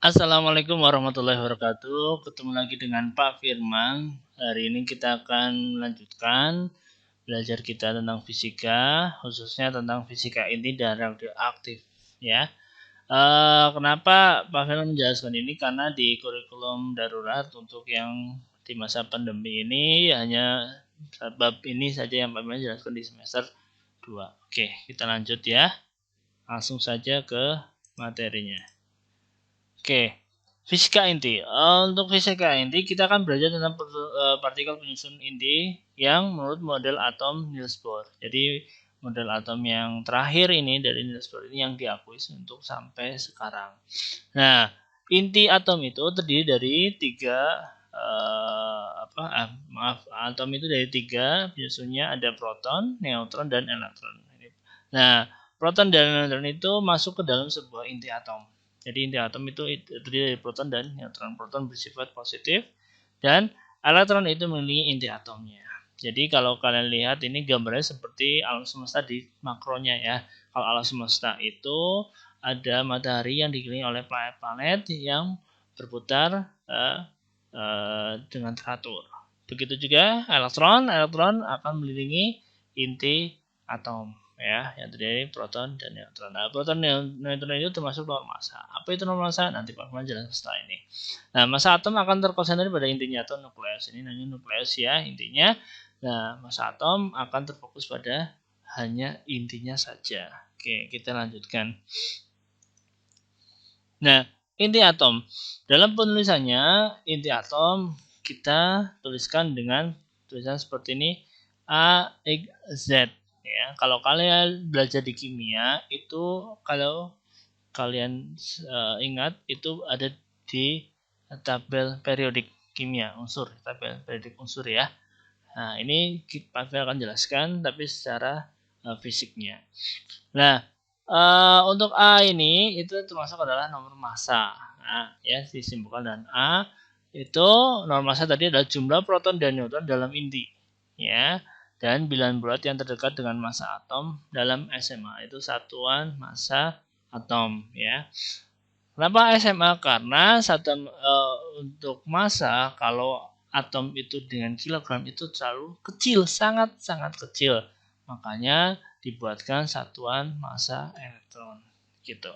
Assalamualaikum warahmatullahi wabarakatuh. Ketemu lagi dengan Pak Firman. Hari ini kita akan melanjutkan belajar kita tentang fisika, khususnya tentang fisika inti dan radioaktif. Ya, kenapa Pak Firman menjelaskan ini? Karena di kurikulum darurat untuk yang di masa pandemi ini hanya bab ini saja yang Pak Firman jelaskan di semester 2. Oke, kita lanjut ya. Langsung saja ke materinya. Oke, fisika inti. Untuk fisika inti kita akan belajar tentang partikel penyusun inti yang menurut model atom Niels Bohr. Jadi model atom yang terakhir ini dari Niels Bohr ini yang diakui untuk sampai sekarang. Nah, inti atom itu terdiri dari tiga atom itu dari tiga penyusunnya, ada proton, neutron, dan elektron. Nah, proton dan neutron itu masuk ke dalam sebuah inti atom. Jadi inti atom itu terdiri dari proton dan neutron. Proton bersifat positif dan elektron itu mengelilingi inti atomnya. Jadi kalau kalian lihat ini gambarnya seperti alam semesta di makronya ya. Kalau alam semesta itu ada matahari yang dikelilingi oleh planet-planet yang berputar dengan teratur. Begitu juga elektron akan mengelilingi inti atom ya, yang terdiri proton dan neutron. Nah, proton dan neutron itu termasuk nomor massa. Apa itu nomor massa? Nanti Pak Firman jelaskan setelah ini. Nah, massa atom akan terkonsentrasi pada intinya atau nukleus. Ini namanya nukleus ya, intinya. Nah, massa atom akan terfokus pada hanya intinya saja. Oke, kita lanjutkan. Nah, inti atom. Dalam penulisannya, inti atom kita tuliskan dengan tulisan seperti ini, A, X, Z. Ya, kalau kalian belajar di kimia, itu kalau kalian ingat, itu ada di tabel periodik kimia, unsur, tabel periodik unsur ya. Nah, ini Pak akan jelaskan, tapi secara fisiknya. Nah, untuk A ini itu termasuk adalah nomor massa. Nah, ya disimbolkan dan A itu nomor massa tadi adalah jumlah proton dan neutron dalam inti, ya. Dan bilangan bulat yang terdekat dengan massa atom dalam SMA itu satuan massa atom, ya. Kenapa SMA? Karena untuk massa kalau atom itu dengan kilogram itu terlalu kecil, sangat-sangat kecil. Makanya dibuatkan satuan massa elektron gitu.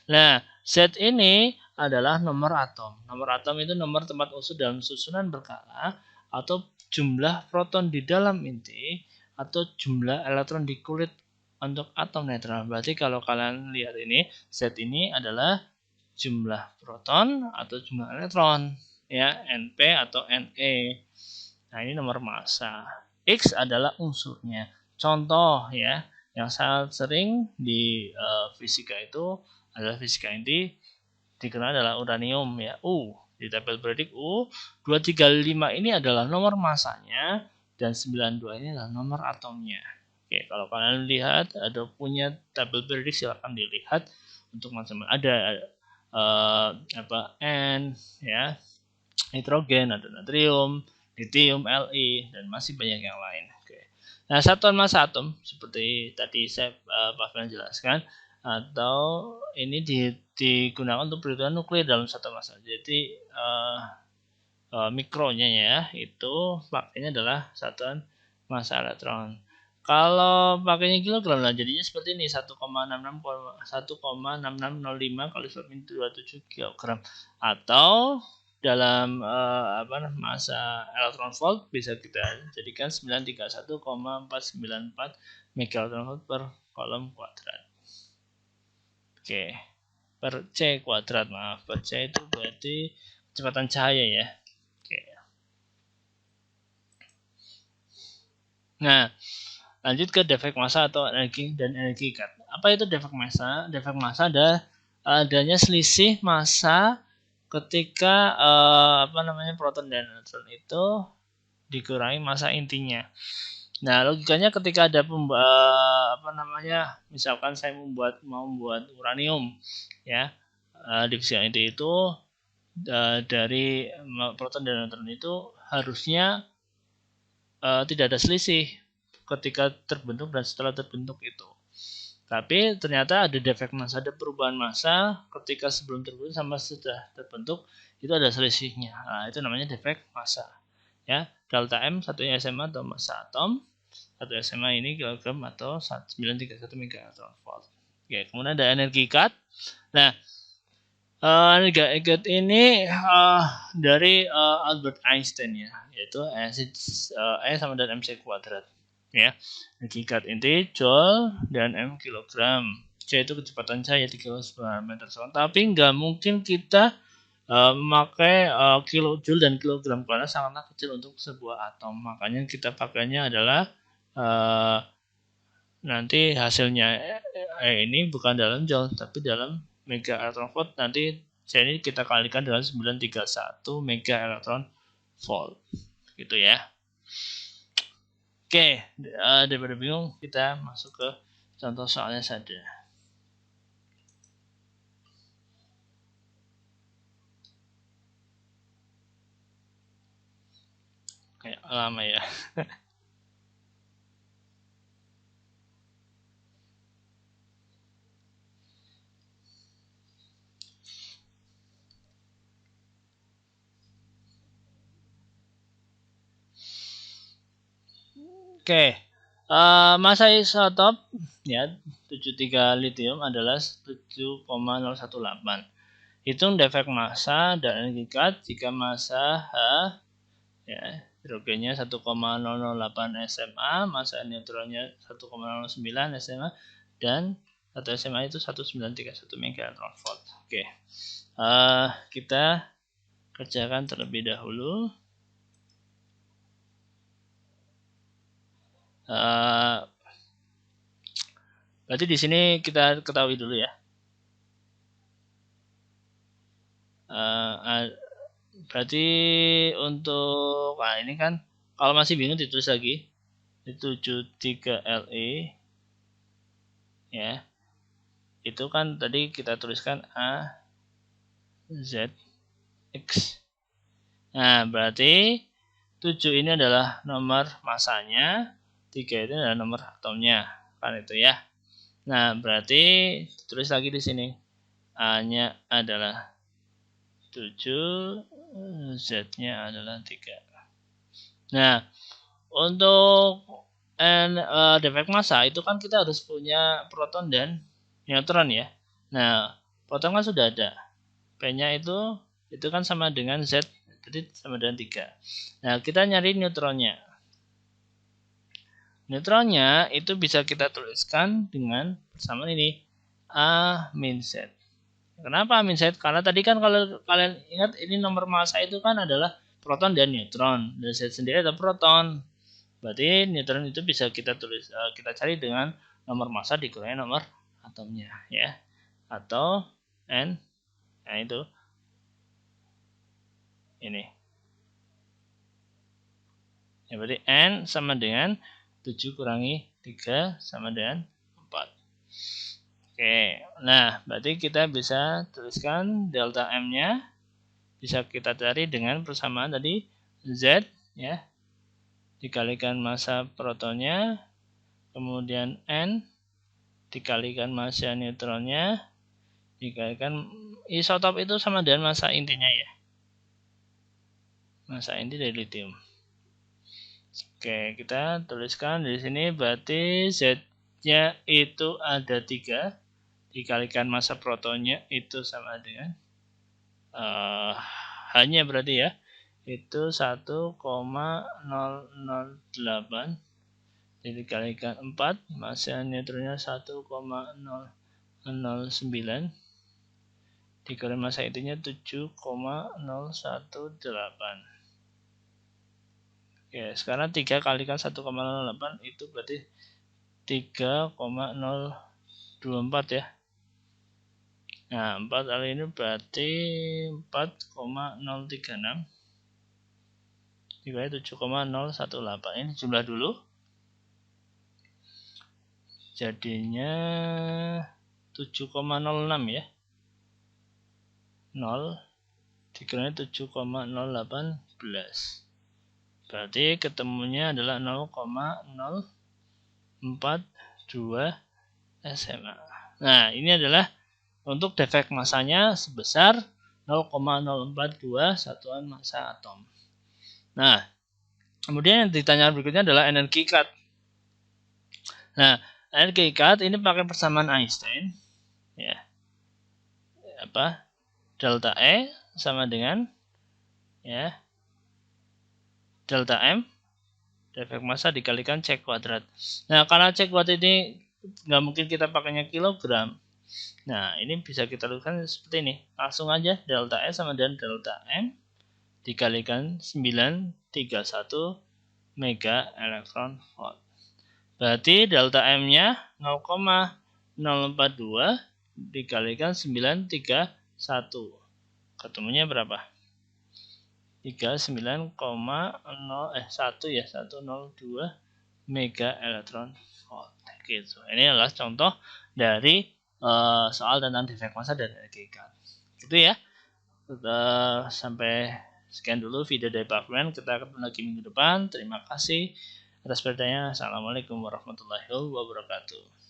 Nah, Z ini adalah nomor atom. Nomor atom itu nomor tempat unsur dalam susunan berkala atau jumlah proton di dalam inti atau jumlah elektron di kulit untuk atom netral. Berarti kalau kalian lihat ini, Z ini adalah jumlah proton atau jumlah elektron ya, NP atau Ne. Nah, ini nomor massa. X adalah unsurnya. Contoh ya, yang sangat sering di fisika itu adalah fisika inti dikenal adalah uranium ya, U. Di tabel periodik U 235 ini adalah nomor massanya dan 92 ini adalah nomor atomnya. Oke, kalau kalian lihat ada punya tabel periodik silahkan dilihat untuk macam ada N ya, nitrogen, ada natrium, litium, Li, dan masih banyak yang lain. Oke. Nah, satuan massa atom seperti tadi saya Pak Firman jelaskan, atau ini digunakan untuk perhitungan nuklir dalam satuan massa. Jadi mikronya ya itu pakainya adalah satuan massa elektron. Kalau pakainya kilogram, nah jadinya seperti ini 1,6605 kali Fermi 27 kg atau dalam massa elektron volt bisa kita jadikan 931,494 megaelektron volt per kolom kuadrat. Oke, per C kuadrat, maaf, per C itu berarti kecepatan cahaya ya. Oke. Nah, lanjut ke defek massa atau energi dan energi ikat. Apa itu defek massa? Defek massa adalah adanya selisih massa ketika proton dan neutron itu dikurangi massa intinya. Nah, logikanya ketika ada misalkan saya mau membuat uranium ya, di fisika inti itu dari proton dan neutron itu harusnya tidak ada selisih ketika terbentuk dan setelah terbentuk itu. Tapi ternyata ada defek massa, ada perubahan massa ketika sebelum terbentuk sama setelah terbentuk itu ada selisihnya. Nah, itu namanya defek massa. Ya, delta M satunya SMA atau massa atom, satu SMA ini kilogram atau 931 megaelectron volt. Oke, kemudian ada energi cut. Nah, energi cut ini dari Albert Einstein ya, yaitu E sama dengan mc kuadrat. Ya, energi cut inti joule dan m kilogram. C itu kecepatan cahaya 300 meter sekund. Tapi nggak mungkin kita memakai kilojoule dan kilogram karena sangatlah kecil untuk sebuah atom. Makanya kita pakainya adalah nanti hasilnya ini bukan dalam joule tapi dalam mega electron volt. Nanti ini kita kalikan dengan 931 mega electron volt. Gitu ya. Oke, daripada bingung kita masuk ke contoh soalnya saja. Kayak lama ya. Oke, massa isotop ya 73 litium adalah 7,018. Hitung defek massa dan energi cut jika massa H ya hidrogennya 1,008 SMA, massa neutronnya 1,09 SMA dan 1 SMA itu 1931 megaelectron volt. Oke, kita kerjakan terlebih dahulu. Berarti di sini kita ketahui dulu ya. Berarti untuk ini kan kalau masih bingung ditulis lagi. 73 Le ya. Itu kan tadi kita tuliskan A Z X. Nah, berarti 7 ini adalah nomor masanya, 3 itu adalah nomor atomnya. Kan itu ya. Nah, berarti tulis lagi di sini. A-nya adalah 7, Z-nya adalah 3. Nah, untuk defek massa itu kan kita harus punya proton dan neutron ya. Nah, proton kan sudah ada. P-nya itu kan sama dengan Z, jadi sama dengan 3. Nah, kita nyari neutronnya. Neutronnya itu bisa kita tuliskan dengan persamaan ini A min Z. Kenapa min Z? Karena tadi kan kalau kalian ingat ini nomor massa itu kan adalah proton dan neutron. Dan Z sendiri adalah proton. Berarti neutron itu bisa kita tulis kita cari dengan nomor massa dikurangi nomor atomnya ya. Atau N. Nah itu ini. Ya, berarti N sama dengan 7 kurangi 3 sama dengan 4. Oke, nah berarti kita bisa tuliskan delta M-nya. Bisa kita cari dengan persamaan tadi Z ya. Dikalikan massa protonnya. Kemudian N. Dikalikan massa neutronnya. Dikalikan isotop itu sama dengan massa intinya ya. Massa inti dari litium. Oke, kita tuliskan di sini berarti Z-nya itu ada 3 dikalikan massa protonnya itu sama dengan hanya berarti ya itu 1,008 dikalikan 4 massa neutronnya 1,009 dikalikan massa intinya 7,018. Oke, sekarang 3 kalikan 1,08 itu berarti 3,024 ya. Nah, 4 kali ini berarti 4,036 dikali 7,018. Ini jumlah dulu. Jadinya 7,06 ya. 0 dikali 7,018. Berarti ketemunya adalah 0,0429 SMA. Nah, ini adalah untuk defek masanya sebesar 0,042 satuan massa atom. Nah, kemudian yang ditanya berikutnya adalah energi ikat. Nah, energi ikat ini pakai persamaan Einstein, ya. Delta E sama dengan ya delta M defek massa dikalikan C kuadrat. Nah, karena C kuadrat ini nggak mungkin kita pakainya kilogram. Nah, ini bisa kita lakukan seperti ini. Langsung aja delta E sama dengan delta M dikalikan 931 mega elektron volt. Berarti delta M-nya 0,042 dikalikan 931. Ketemunya berapa? 102 mega elektron volt. Gitu. Ini adalah contoh dari soal tentang defek massa dan energi ikat. Gitu ya. Sampai sekian dulu video dari Pak Friend. Kita ketemu lagi minggu depan. Terima kasih atas perhatiannya. Assalamualaikum warahmatullahi wabarakatuh.